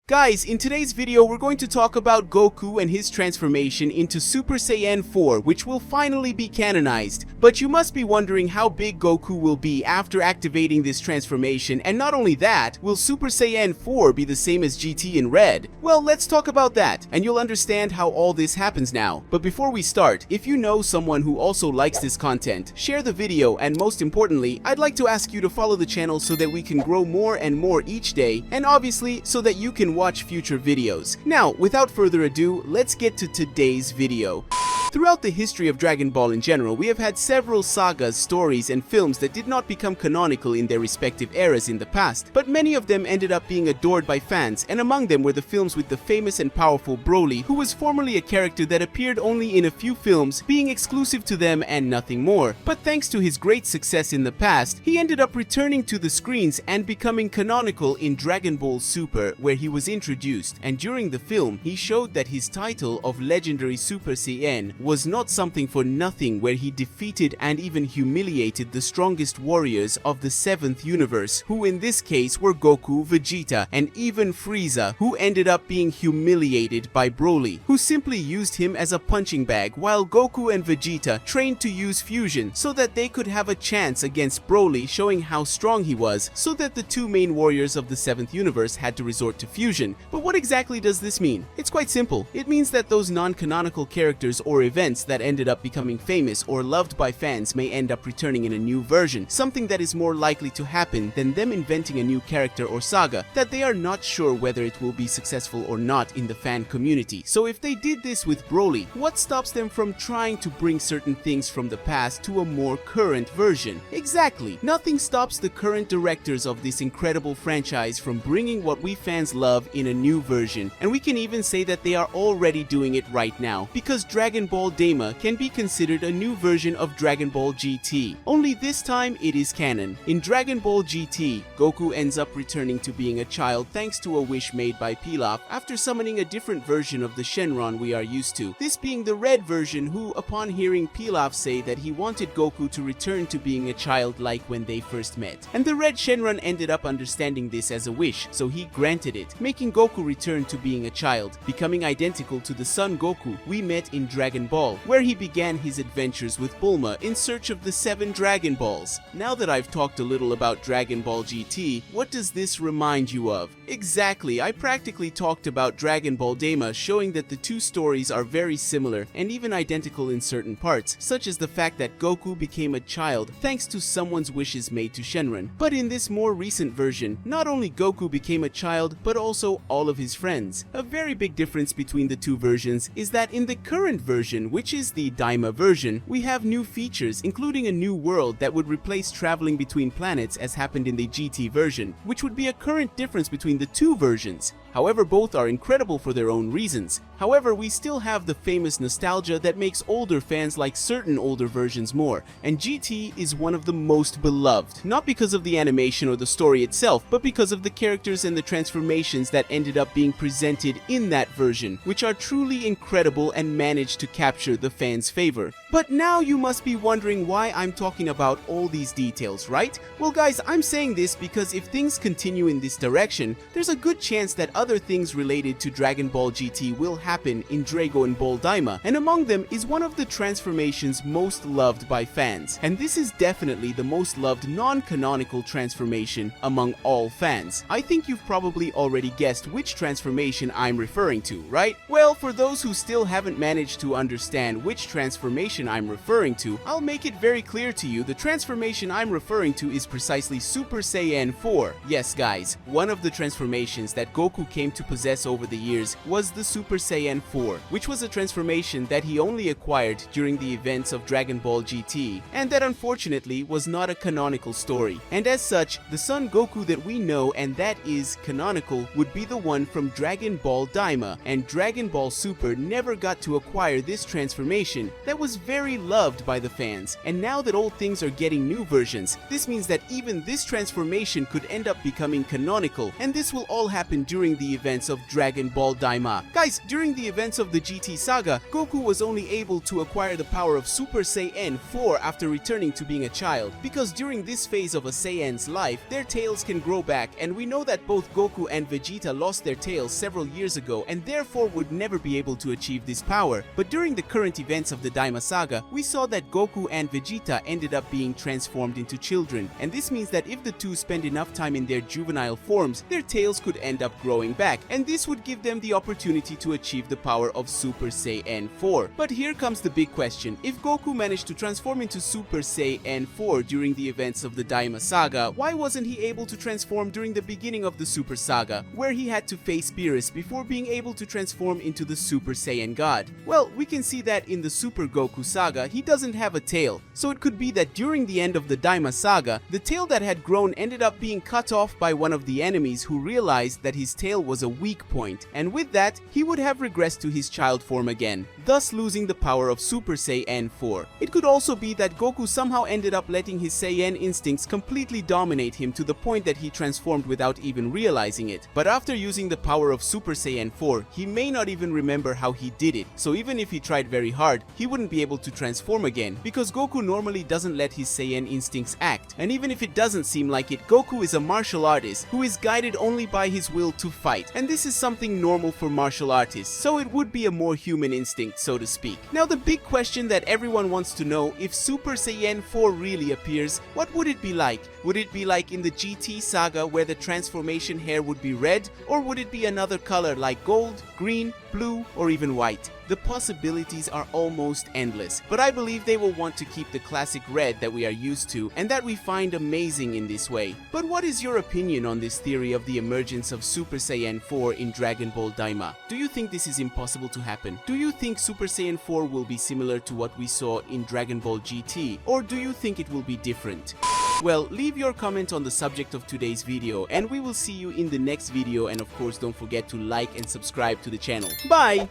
Guys, in today's video we're going to talk about Goku and his transformation into Super Saiyan 4, which will finally be canonized. But you must be wondering how big Goku will be after activating this transformation, and not only that, will Super Saiyan 4 be the same as GT in Red? Well, let's talk about that, and you'll understand how all this happens now. But before we start, if you know someone who also likes this content, share the video, and most importantly, I'd like to ask you to follow the channel so that we can grow more and more each day, and obviously so that you can watch future videos. Now, without further ado, let's get to today's video. Throughout the history of Dragon Ball in general, we have had several sagas, stories, and films that did not become canonical in their respective eras in the past, but many of them ended up being adored by fans, and among them were the films with the famous and powerful Broly, who was formerly a character that appeared only in a few films, being exclusive to them and nothing more. But thanks to his great success in the past, he ended up returning to the screens and becoming canonical in Dragon Ball Super, where he was introduced, and during the film, he showed that his title of legendary Super Saiyan was not something for nothing, where he defeated and even humiliated the strongest warriors of the 7th universe, who in this case were Goku, Vegeta, and even Frieza, who ended up being humiliated by Broly, who simply used him as a punching bag, while Goku and Vegeta trained to use fusion so that they could have a chance against Broly, showing how strong he was, so that the two main warriors of the 7th universe had to resort to fusion. But what exactly does this mean? It's quite simple. It means that those non-canonical characters or events that ended up becoming famous or loved by fans may end up returning in a new version, something that is more likely to happen than them inventing a new character or saga that they are not sure whether it will be successful or not in the fan community. So if they did this with Broly, what stops them from trying to bring certain things from the past to a more current version? Exactly, nothing stops the current directors of this incredible franchise from bringing what we fans love in a new version, and we can even say that they are already doing it right now, because Dragon Ball Daima can be considered a new version of Dragon Ball GT, only this time it is canon. In Dragon Ball GT, Goku ends up returning to being a child thanks to a wish made by Pilaf after summoning a different version of the Shenron we are used to, this being the red version, who upon hearing Pilaf say that he wanted Goku to return to being a child like when they first met. And the red Shenron ended up understanding this as a wish, so he granted it, making Goku return to being a child, becoming identical to the Son Goku we met in Dragon Ball, where he began his adventures with Bulma in search of the 7 Dragon Balls. Now that I've talked a little about Dragon Ball GT, what does this remind you of? Exactly, I practically talked about Dragon Ball Daima, showing that the two stories are very similar and even identical in certain parts, such as the fact that Goku became a child thanks to someone's wishes made to Shenron. But in this more recent version, not only Goku became a child, but also all of his friends. A very big difference between the two versions is that in the current version, which is the Daima version, we have new features, including a new world that would replace traveling between planets as happened in the GT version, which would be a current difference between the two versions. However, both are incredible for their own reasons. However, we still have the famous nostalgia that makes older fans like certain older versions more, and GT is one of the most beloved, not because of the animation or the story itself, but because of the characters and the transformations that ended up being presented in that version, which are truly incredible and managed to capture the fans' favor. But now you must be wondering why I'm talking about all these details, right? Well guys, I'm saying this because if things continue in this direction, there's a good chance that other things related to Dragon Ball GT will happen in Drago and Ball Daima, and among them is one of the transformations most loved by fans. And this is definitely the most loved non-canonical transformation among all fans. I think you've probably already guessed which transformation I'm referring to, right? Well, for those who still haven't managed to understand which transformation I'm referring to, I'll make it very clear to you. The transformation I'm referring to is precisely Super Saiyan 4. Yes guys, one of the transformations that Goku came to possess over the years was the Super Saiyan 4, which was a transformation that he only acquired during the events of Dragon Ball GT, and that unfortunately was not a canonical story. And as such, the Son Goku that we know and that is canonical would be the one from Dragon Ball Daima, and Dragon Ball Super never got to acquire this transformation that was very loved by the fans. And now that old things are getting new versions, this means that even this transformation could end up becoming canonical, and this will all happen during the events of Dragon Ball Daima. Guys, during the events of the GT saga, Goku was only able to acquire the power of Super Saiyan 4 after returning to being a child, because during this phase of a Saiyan's life, their tails can grow back, and we know that both Goku and Vegeta lost their tails several years ago and therefore would never be able to achieve this power. But during the current events of the Daima saga, we saw that Goku and Vegeta ended up being transformed into children, and this means that if the two spend enough time in their juvenile forms, their tails could end up growing back, and this would give them the opportunity to achieve the power of Super Saiyan 4. But here comes the big question: if Goku managed to transform into Super Saiyan 4 during the events of the Daima saga, why wasn't he able to transform during the beginning of the Super Saga, where he had to face Beerus before being able to transform into the Super Saiyan God? Well, we can see that in the Super Goku saga, he doesn't have a tail, so it could be that during the end of the Daima saga, the tail that had grown ended up being cut off by one of the enemies who realized that his tail was a weak point, and with that, he would have regressed to his child form again, thus losing the power of Super Saiyan 4. It could also be that Goku somehow ended up letting his Saiyan instincts completely dominate him to the point that he transformed without even realizing it. But after using the power of Super Saiyan 4, he may not even remember how he did it, so even if he tried very hard, he wouldn't be able to transform again, because Goku normally doesn't let his Saiyan instincts act. And even if it doesn't seem like it, Goku is a martial artist who is guided only by his will to fight, and this is something normal for martial artists, so it would be a more human instinct, so to speak. Now the big question that everyone wants to know: if Super Saiyan 4 really appears, what would it be like? Would it be like in the GT saga where the transformation hair would be red, or would it be another color like gold, green, blue, or even white? The possibilities are almost endless, but I believe they will want to keep the classic red that we are used to and that we find amazing in this way. But what is your opinion on this theory of the emergence of Super Saiyan 4 in Dragon Ball Daima? Do you think this is impossible to happen? Do you think Super Saiyan 4 will be similar to what we saw in Dragon Ball GT, or do you think it will be different? Well, leave your comment on the subject of today's video, and we will see you in the next video, and of course don't forget to like and subscribe to the channel. Bye!